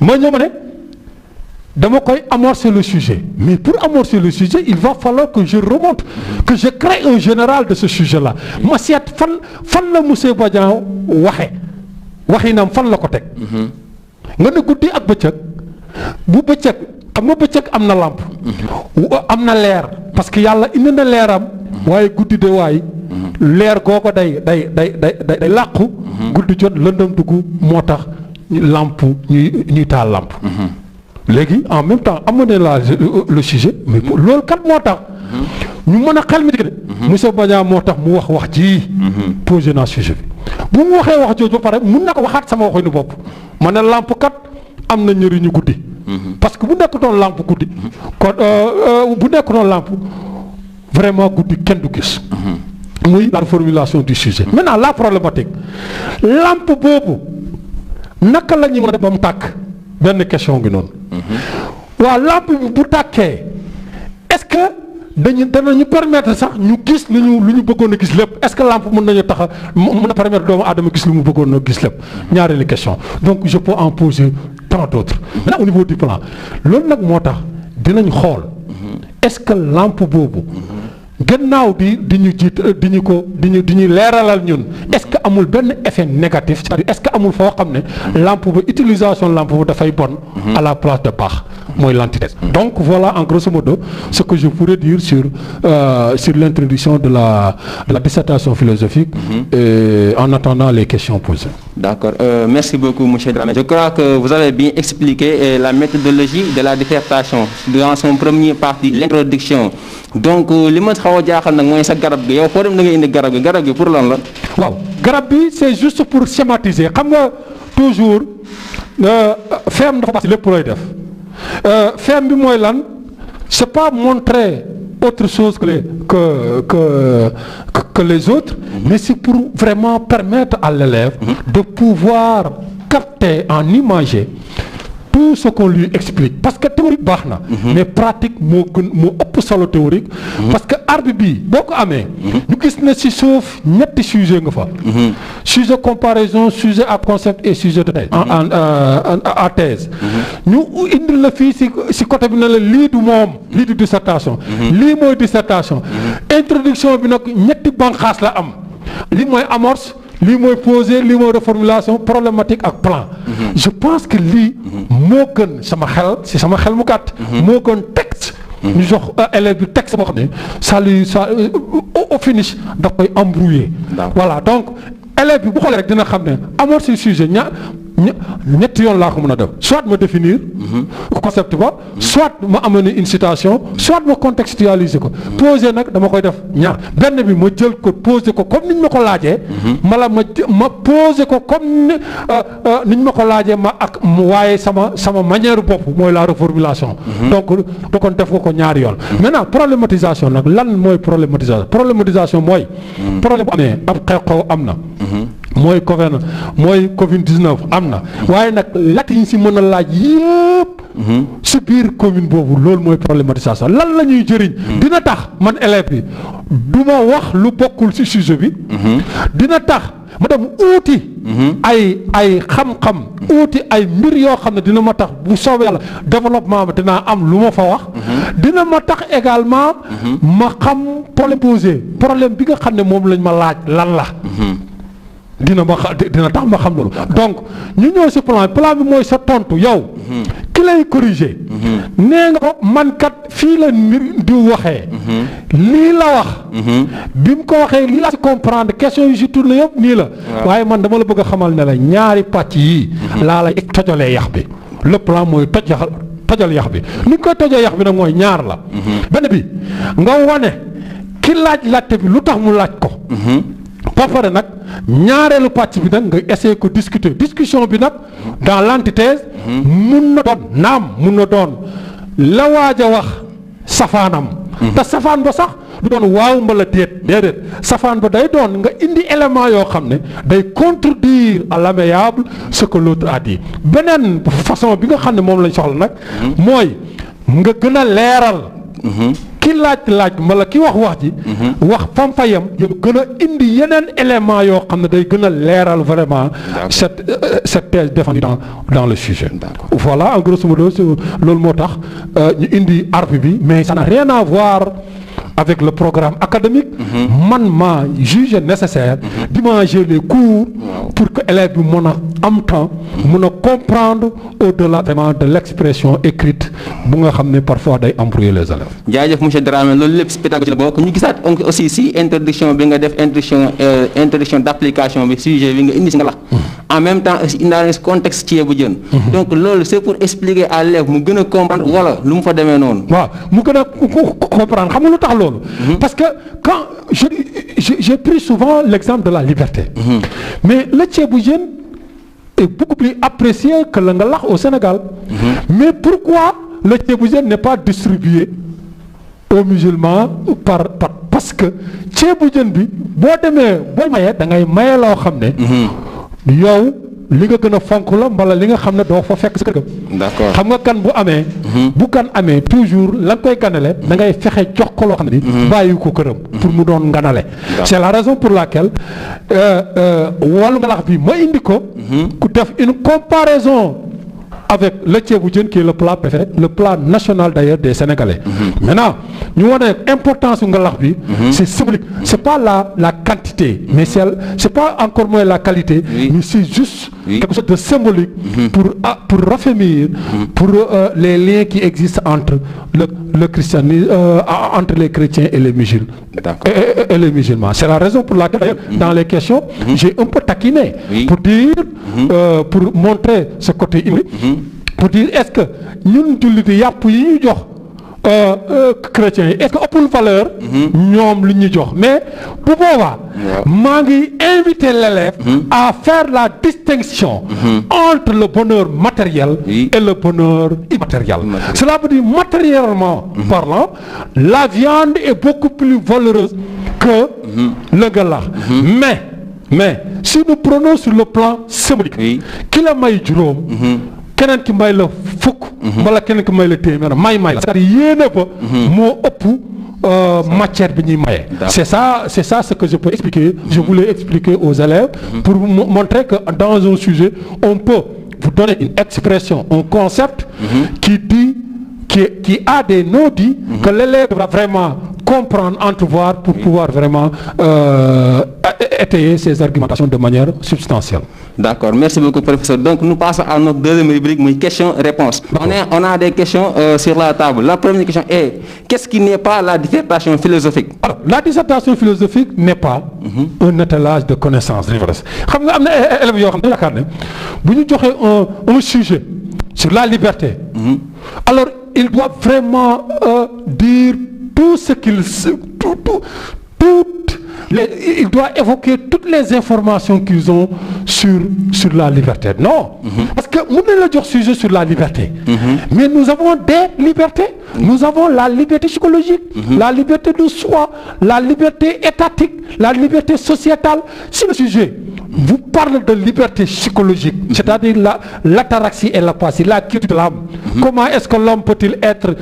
ma ñëw ma ne dama koy amorcer le sujet mais pour amorcer le sujet il va falloir que je remonte que je crée un général de ce sujet-là ma seet fan la monsieur Bogna waxinam fan la ko teg. nga ne guddi ak bëccëg bu bëccëg xam nga bëccëg am na lampe. am na leer parce que yàlla indi na leeram. waaye guddi de waay. leer googu day làqu. guddi jot lëndëm dugg moo tax lampe ñuy taal lampe. léegi en même temps amener le sujet mais loolu kat moo tax. ñu mën a xel mi de. monsieur Bogna moo tax mu wax ji. posé naa sujet bi bu mu waxee wax jooju ba pare mun na ko waxaat sama waxinu bopp ma ne lampe kat am na njëriñu guddi. parce que bu nekk doon lampe guddi. kon bu nekk doon lampe vraiment guddi kenn du gis. muy la formulation du sujet. maintenant la problématique lampe boobu naka la ñuy mën a def ba mu tàkk benn question gi noonu. waaw lampe bi bu tàkkee est-ce que danañu permettre sax ñu gis lu ñu bëggoon a gis lépp est-ce que lampe mën nañu tax mën a permettre doomu aadama gis lu mu bëggoon a gis lépp ñaareelu question donc je peux en poser tant d'autres. maintenant au niveau du plan loolu nag moo tax dinañ xool est-ce que lampe boobu. gannaaw di ñu jiit di ñu leeralal ñun est-ce que amul benn effet négatif c'est-à-dire est-ce que amul foo xam ne lampe ba utilisation lampe ba dafay bon à la place de baax mooy l'antithèse. Donc voilà en grosso modo ce que je pourrais dire sur l'introduction de la dissertation philosophique en attendant les questions posées. D'accord. Merci beaucoup monsieur Dramé. Je crois que vous avez bien expliqué la méthodologie de la dissertation dans son premier partie l'introduction. Donc li ma xaw a jaaxal nag mooy sa garab gi yow foo dem da nga indi garab gi pour lan la. waaw garab bi c'est juste pour schématiser xam nga toujours feem dafa baax ci lépp looy def feem bi mooy lan c'est pas montrer autre chose que les autres mais c'est pour vraiment permettre à l'élève de pouvoir capter en imager tout ce qu'on lui explique parce que théorique baax na mais pratique moo ëpp solo théorique parce que arbre bi boo ko amee ñu gis ne ci suuf ñetti sujet nga fa sujet comparaison sujet à concept et sujet de thèse à thèse ñu indil la fii ci côté bi ne la lii du moom lii du dissertation lii mooy dissertation introduction bi nag ñetti banqaas la am lii mooy amorce lii mooy posé lii mooy reformulation problématique ak plan je pense que lii moo gën sama xel mu gàtt moo gën texte ñu jox élève bi texte boo xam ne ça au finish daf koy embrouiller voilà donc élève bi bu xoolee rek dina xam ne amorce sujet ñetti yoon laa ko mën a def soit ma définir concept ba soit ma amener une citation soit ma contextualiser ko poser nag dama koy def ñaar benn bi ma jël ko poser ko comme niñ ma ko laajee ma poser ko comme niñ ma ko laajee waaye sama manière bopp mooy la reformulation donc kon def ko ñaari yoon maintenant problématisation nag lan mooy problématisation mooy problème bu amee ab xew-xew am na mooy Covid-19 am na waaye nag laaj yi si mën a laaj yëpp si biir commune boobu loolu mooy problématisation lan la ñuy jëriñ dina tax man élève bi du ma wax lu bokkul si sujet bi dina tax ma dem uuti ay xam-xam uuti ay mbir yoo xam ne dina ma tax bu soobee yàlla développement bi dinaa am lu ma fa wax dina ma tax également ma xam problème bi nga xam ne moom lañ ma laaj lan la dina tax ma xam loolu donc ñu ñëw ci plan bi mooy sa tontu yow ki lay corriger nee nga ko man kat fii la mbir di waxee lii la wax bi mu ko waxee lii la ci comprendre question yi ci tourné yëpp nii la waaye man dama la bëgg a xamal ne la ñaari pàcc yii laa lay tojalee yax bi le plan mooy tojal yax bi ni ñu koy tojee yax bi nag mooy ñaar la benn bi nga wane ki laajte bi lu tax mu laaj ko ba pare nag ñaareelu pàcc bi nag nga essayer ko discussion bi nag dans l'antithèse mun na doon mun na doon la waaj a wax safaanam te safaan ba sax du doon waaw mbala déedéet safaan ba day doon nga indi élément yoo xam ne day contredire à l'amiable ce que l'autre a dit beneen façon bi nga xam ne moom lañ soxla nag mooy nga gën a leeral ki laaj mbala ki wax ji wax fam fa yem yow gën a indi yeneen élément yoo xam ne day gën a leeral vraiment cette thèse défendue dans le sujet. Voilà en grosso modo loolu moo tax ñu indi arbre bi mais ça n'a rien à voir avec le programme académique. Man maa jugé nécessaire d'imager les cours pour que élèves bi mën a am temps mën a comprendre au-delà vraiment de l'expression écrite bu nga xam ne parfois day embrouiller les élèves. jaajëf monsieur Dramé loolu lépp si pédagogie la bokk ñu gisaat aussi si introduction bi nga def introduction d'application bi sujet bi nga indi si nga lax en même temps aussi indaale si contexte ceebu jën. Donc loolu c'est pour expliquer à l'élève mu gën a comprendre wala lu mu fa demee noonu. waaw mu gën a comprendre xam nga lu tax loolu. Parce que quand j'ai pris souvent l'exemple de la liberté. Mais le ceebu jën est beaucoup plus apprécié que le ngalax au Sénégal. Mais pourquoi le ceebu jën n'est pas distribué aux musulmans parce que ceebu jën bi boo demee boo mayee da ngay maye loo xam ne yow li nga gën a fonk la mbala li nga xam ne doo fa fekk sa kër ga. D'accord xam nga kan bu amee. bu kan amee toujours la nga koy ganale da ngay fexe jox ko loo xam ne bàyyi ko këram. pour mu doon ganale. C'est la raison pour laquelle wàllu ngalax bi ma indi ko. ku def une comparaison avec le ceebu jën qui est le plat préféré, le plat national d'ailleurs des Sénégalais. Maintenant ñu wane importance su ngalax bi. C'est symbolique. C'est pas la quantité, mais c'est pas encore moins la qualité, mais c'est juste quelque chose de symbolique pour raffermir pour les liens qui existent entre le christianisme entre les chrétiens et les musulmans. Et les musulmans. C'est la raison pour laquelle d'ailleurs dans les questions j'ai un peu taquiné pour dire pour montrer ce côté hybride. Pour dire est-ce que ñun jullit yàpp yi ñu jox chrétiens yi est-ce que ëppul valeur ñoom li ñu jox mais bu boobaa maa ngi inviter l'élève à faire la distinction entre le bonheur matériel et le bonheur immatériel. Cela veut dire matériellement parlant la viande est beaucoup plus valeureuse que le ngalax. Mais si nous prenons sur le plan symbolique ki la may juróom keneen ki may la fukk wala keneen ki may la téeméer may la c'est-à-dire yéene ba moo ëpp matière bi ñuy maye. C'est ça ce que je peux expliquer. Je voulais expliquer aux élèves pour vous montrer que dans un sujet on peut vous donner une expression, un concept qui a des non-dits que l'élève devra vraiment comprendre, entrevoir pour pouvoir vraiment étayer ses argumentations de manière substantielle. D'accord, merci beaucoup professeur. Donc nous passons à notre deuxième rubrique, questions-réponses. On a des questions sur la table. La première question est, qu'est-ce qui n'est pas la dissertation philosophique? Alors, la dissertation philosophique n'est pas un étalage de connaissances. Xam nga am na élèves yoo xam ne yaakaar ne bu ñu joxee un sujet sur la liberté, alors il doit vraiment dire tout ce qu'il il doit évoquer toutes les informations qu'ils ont sur la liberté. Non, parce que nous avons le sujet sur la liberté, mais nous avons des libertés. Nous avons la liberté psychologique, la liberté de soi, la liberté étatique, la liberté sociétale. Si le sujet vous parle de liberté psychologique, c'est-à-dire l'ataraxie et l'apathie, la quiétude de l'âme, comment est-ce que l'homme peut-il être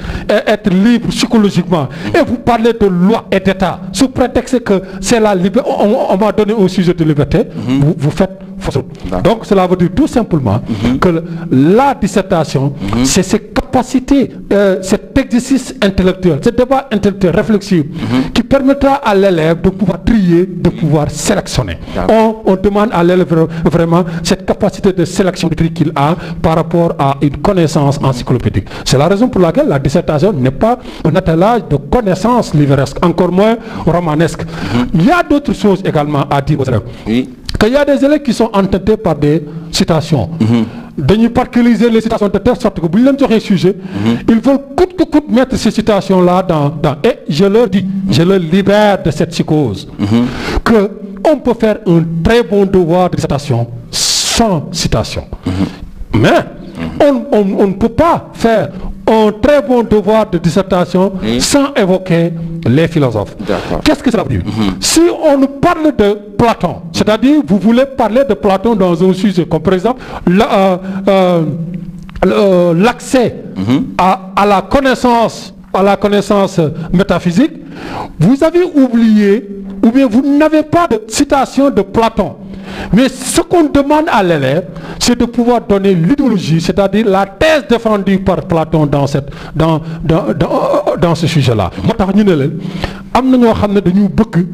libre psychologiquement? Et vous parlez de loi et d'État sous prétexte que c'est la liberté, on m'a donné un sujet de liberté, vous faites fausse route. Donc cela veut dire tout simplement que la dissertation, c'est cette capacité, cet exercice intellectuel, ce débat intellectuel réflexif qui permettra à l'élève de pouvoir trier, de pouvoir sélectionner. On demande à l'élève vraiment cette capacité de sélection de tri qu'il a par rapport à une connaissance encyclopédique. C'est la raison pour laquelle la dissertation n'est pas un attelage de connaissances livresques, encore moins romanesques. Il y a d'autres choses également à dire aux élèves. Qu'il y a des élèves qui sont entêtés par des citations. Dañuy parcaliser les citations de telle sorte que bu ñu leen joxee sujet, ils veulent coûte que coûte mettre ces citations-là dans et je leur dis, je leur libère de cette psychose. Que on peut faire un très bon devoir de dissertation sans citation. Mais on ne peut pas faire un très bon devoir de dissertation sans évoquer les philosophes. Qu'est-ce que cela veut dire? Si on nous parle de Platon, c'est-à-dire vous voulez parler de Platon dans un sujet comme par exemple l'accès à la connaissance métaphysique, vous avez oublié ou bien vous n'avez pas de citation de Platon. Mais ce qu'on demande à l'élève, c'est de pouvoir donner l'idéologie, c'est-à-dire la thèse défendue par Platon dans ce sujet-là. moo tax ñu ne leen am na ñoo xam ne dañu bëgg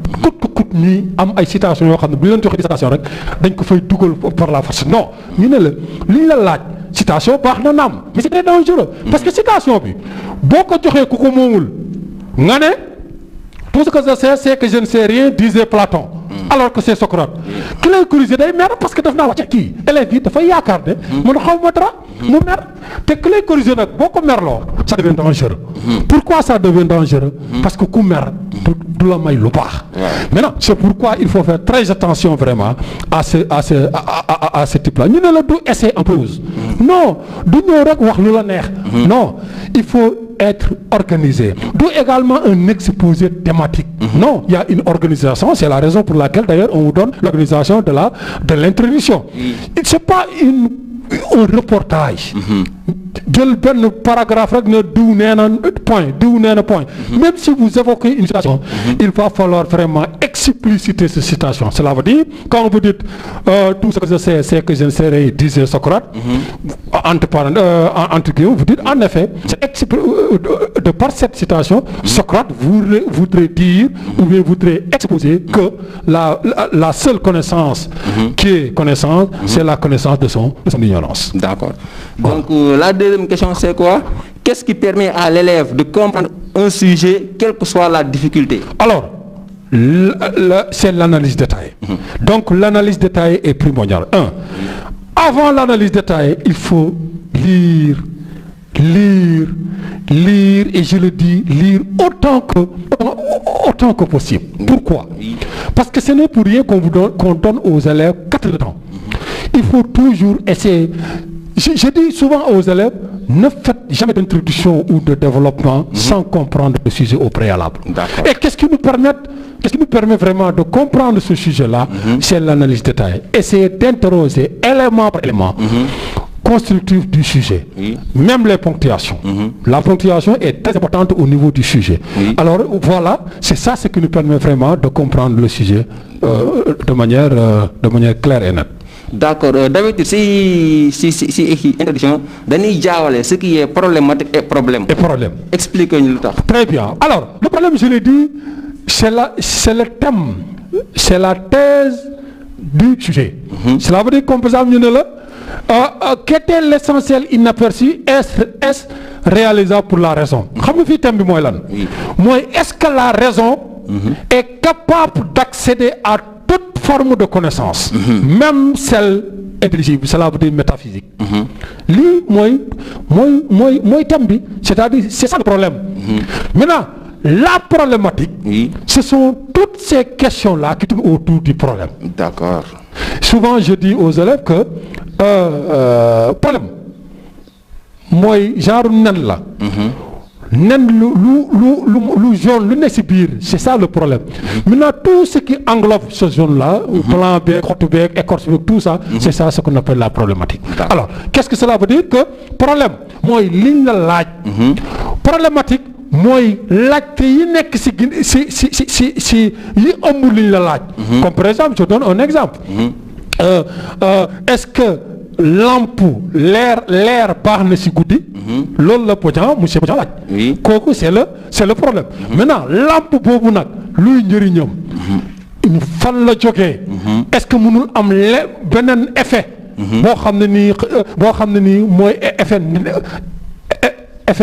kut ñuy am ay citation yoo xam ne bu ñu leen joxee citation rek dañ ko fay dugal par la force. Non ñu ne la li ñu la laaj citation baax na naam mais c'est très dangereux parce que citation bi boo ko joxee ku ko moomul nga ne tout ce que je sais c'est que je ne sais rien disait Platon. Alors que c'est Socrate. ki lay corriger day mer parce que daf naa wàcce kii élèves yi dafay yaakaar ne man xaw ma dara mu mer te ki lay corriger nag boo ko merloo ça devient dangereux. Pourquoi ça devient dangereux? Parce que ku mer du la may lu baax. Maintenant c'est pourquoi il faut faire très attention vraiment à ce type-là. ñu ne la du essai en pause. Non du ñëw rek wax lu la neex. Non il faut être organisé. D'où également un exposé thématique. Non, il y a une organisation, c'est la raison pour laquelle d'ailleurs on vous donne l'organisation de l'introduction. C'est pas un reportage. jël benn paragraphe rek ne diw nee na point. Même si vous évoquez une citation, il va falloir vraiment expliciter cette citation. Cela veut dire, quand vous dites tout ce que je sais, c'est que je ne sais rien, disait Socrate, entre guillemets, vous dites en effet, de par cette citation, Socrate voudrait dire ou bien voudrait exposer que la seule connaissance qui est connaissance, c'est la connaissance de son ignorance. D'accord. Donc la deuxième question c'est quoi? Qu'est-ce qui permet à l'élève de comprendre un sujet, quelle que soit la difficulté? Alors, c'est l'analyse détaillée. Donc l'analyse détaillée est primordiale. Avant l'analyse détaillée, il faut lire, et je le dis, lire autant que possible. Pourquoi? Parce que ce n'est pour rien qu'on donne aux élèves 4 heures de temps. Il faut toujours essayer. Je dis souvent aux élèves, ne faites jamais d'introduction ou de développement sans comprendre le sujet au préalable. Et qu'est-ce qui nous permet vraiment de comprendre ce sujet-là? C'est l'analyse détaillée. Essayez d'interroger élément par élément constructif du sujet. Même les ponctuations. La ponctuation est très importante au niveau du sujet. Alors voilà, c'est ça ce qui nous permet vraiment de comprendre le sujet de manière claire et nette. D'accord. D'habitude, si introduction, dañuy jaawale ce qui est problématique et problème. Expliquez-nous ça. Très bien. Alors, le problème, je l'ai dit, c'est le thème, c'est la thèse du sujet. Cela veut dire qu'on peut dire qu'était l'essentiel inaperçu, est-ce réalisable pour la raison? Xam nga fii thème bi mooy lan? Mooy est-ce que la raison est capable d'accéder à toute forme de connaissance, même celle intelligible, cela veut dire métaphysique. Lii mooy thème bi, c'est-à-dire c'est ça le problème. Maintenant, la problématique, ce sont toutes ces questions-là qui tournent autour du problème. D'accord. Souvent, je dis aux élèves que problème mooy genre nen la. Nen lu jaune lu ne ci biir, c'est ça le problème. Maintenant tout ce qui englobe ce jaune-là, blanc beeg xottu beeg écorce beeg tout ça, c'est ça ce qu'on appelle la problématique. Alors qu'est-ce que cela veut dire? Que problème mooy liñ la laaj. Problématique mooy laajte yi nekk ci yi ëmb liñ la laaj. Comme par exemple, je donne un exemple. Est-ce que lampe l'air baax na ci guddi? Loolu la monsieur Bodian laaj. Kooku c'est le problème. Maintenant lampe boobu nag luy njëriñam fan la jógee? Est-ce que mënul am beneen effet boo xam ne nii mooy effet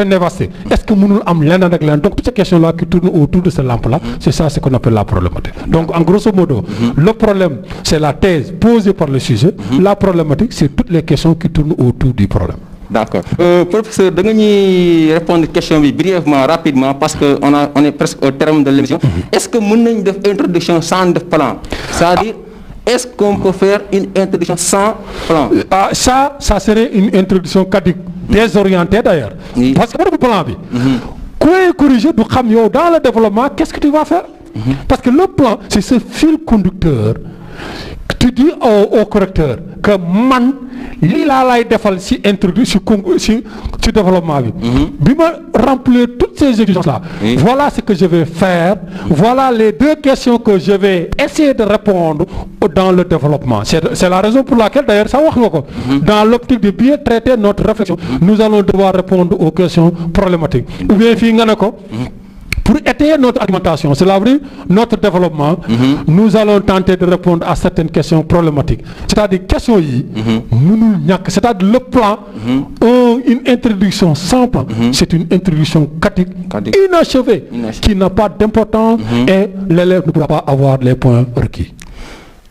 néfasté? Est-ce que mënul am leneen ak leneen? Donc toutes ces questions-là qui tournent autour de cette lampe-là, c'est ça ce qu'on appelle la problématique. Donc en grosso modo, le problème c'est la thèse posée par le sujet. La problématique c'est toutes les questions qui tournent autour du problème. D'accord. Professeur, da nga ñuy répondre question bi brièvement, rapidement, parce que on est presque au terme de l'émission. Est-ce que mën nañ def introduction sans def plan? C'est-à-dire, est-ce qu'on peut faire une introduction sans plan? Ça serait une introduction caduque, désorientée d'ailleurs. Oui. Parce que le plan, corriger dans le développement, qu'est-ce que tu vas faire? Parce que le plan, c'est ce fil conducteur. Tu dis au correcteur que man, lila lay defal si introduction si développement bi remplir toutes ces exigences là. Voilà ce que je vais faire. Voilà les 2 questions que je vais essayer de répondre dans le développement. C'est la raison pour laquelle d'ailleurs ça dans l'optique de bien traiter notre réflexion, nous allons devoir répondre aux questions problématiques. Ou bien pour étayer notre argumentation, cela veut dire notre développement, nous allons tenter de répondre à certaines questions problématiques. C'est-à-dire questions c'est-à-dire le plan, une introduction sans plan, c'est une introduction caduque, inachevée, qui n'a pas d'importance et l'élève ne pourra pas avoir les points requis.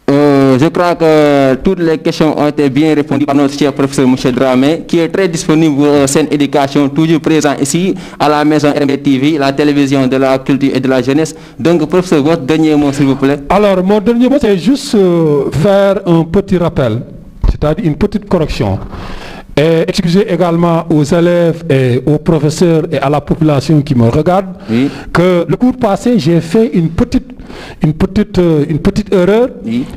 Je crois que toutes les questions ont été bien répondues par notre cher professeur M. Dramé, qui est très disponible pour Sen Éducation, toujours présent ici à la maison RMB TV, la télévision de la culture et de la jeunesse. Donc, professeur, votre dernier mot, s'il vous plaît. Alors, mon dernier mot, c'est juste faire un petit rappel, c'est-à-dire une petite correction. Et excuser également aux élèves et aux professeurs et à la population qui me regarde que le cours passé, j'ai fait une petite erreur.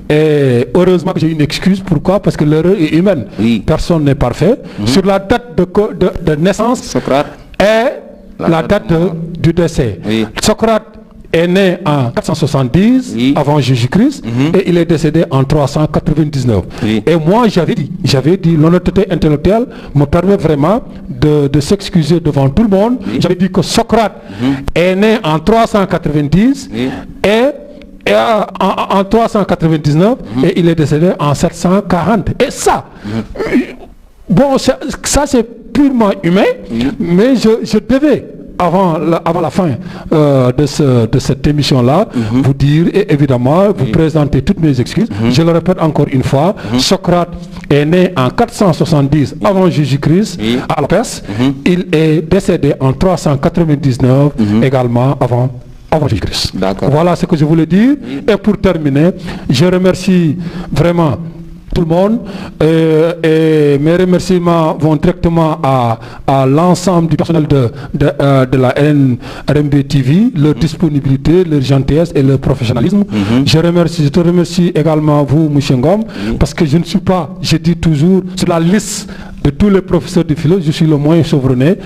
Et heureusement que j'ai une excuse. Pourquoi? Parce que l'erreur est humaine. Personne n'est parfait. Sur la date de naissance Socrate et la date du décès. Socrate est né en 470 avant Jésus-Christ et il est décédé en 399. Et moi j'avais dit l'honnêteté intellectuelle me permet vraiment de s'excuser devant tout le monde. J'avais dit que Socrate est né en 390 et en 399 et il est décédé en 740. Et ça, bon, ça c'est purement humain, mais je devais avant la fin de cette émission-là, vous dire et évidemment vous présenter toutes mes excuses. Je le répète encore une fois, Socrate est né en 470 avant Jésus-Christ à la Perse. Il est décédé en 399 également avant Jésus-Christ. Voilà ce que je voulais dire. Et pour terminer, je remercie vraiment tout le monde et mes remerciements vont directement à l'ensemble du personnel de la RMB TV, leur disponibilité, leur gentillesse et leur professionnalisme. Je te remercie également vous, M. Ngom, parce que je ne suis pas, je dis toujours, sur la liste de tous les professeurs de philo, je suis le moins chevronné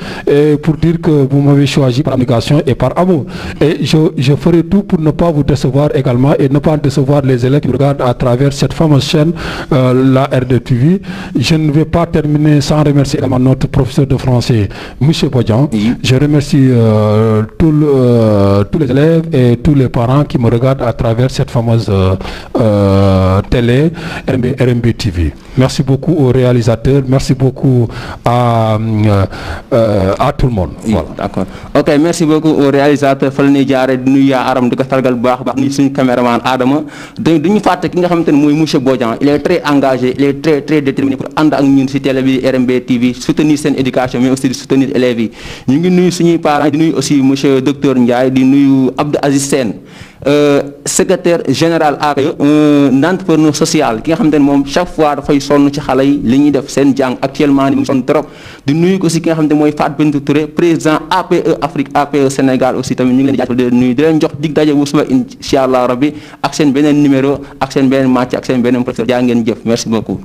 pour dire que vous m'avez choisi par abnégation et par amour. Et je ferai tout pour ne pas vous décevoir également et ne pas décevoir les élèves qui regardent à travers cette fameuse chaîne, la RDTV. Je ne vais pas terminer sans remercier également notre professeur de français, M. Bodjan. Je remercie tous les élèves et tous les parents qui me regardent à travers cette fameuse télé RMB TV. Merci beaucoup aux réalisateurs, merci beaucoup à tout le monde. Voilà. D'accord. Ok, merci beaucoup aux réalisateurs Falni Diaré di nuyu Aram di ko sargal bu baax nuyu suñu caméraman Adama duñu fàtte ki nga xamante ne mooy monsieur Bodian. Il est très engagé, il est très déterminé pour ànd ak ñun ci télé bi RMB TV, soutenir Sen Éducation mais aussi de soutenir élèves yi. Ñu ngi nuyu suñuy parents di nuyu aussi monsieur docteur Ndiaye di nuyu Abdou Aziz Sène, secrétaire général APE, un entrepreneur social ki nga xamante ne moom chaque fois dafay sonn ci xale yi li ñuy def seen jàng actuellement ni mu sonn trop. Di nuyu aussi ki nga xamante ne mooy Fat Bintou Touré, président APE Afrique, APE Sénégal aussi tamit ñu ngi leen di jaajëfal di nuyu di leen jox dig daje bu suba incha allah rabbi ak seen beneen numéro ak seen beneen match ak seen beneen professeur jaa ngeen jëf. Merci beaucoup.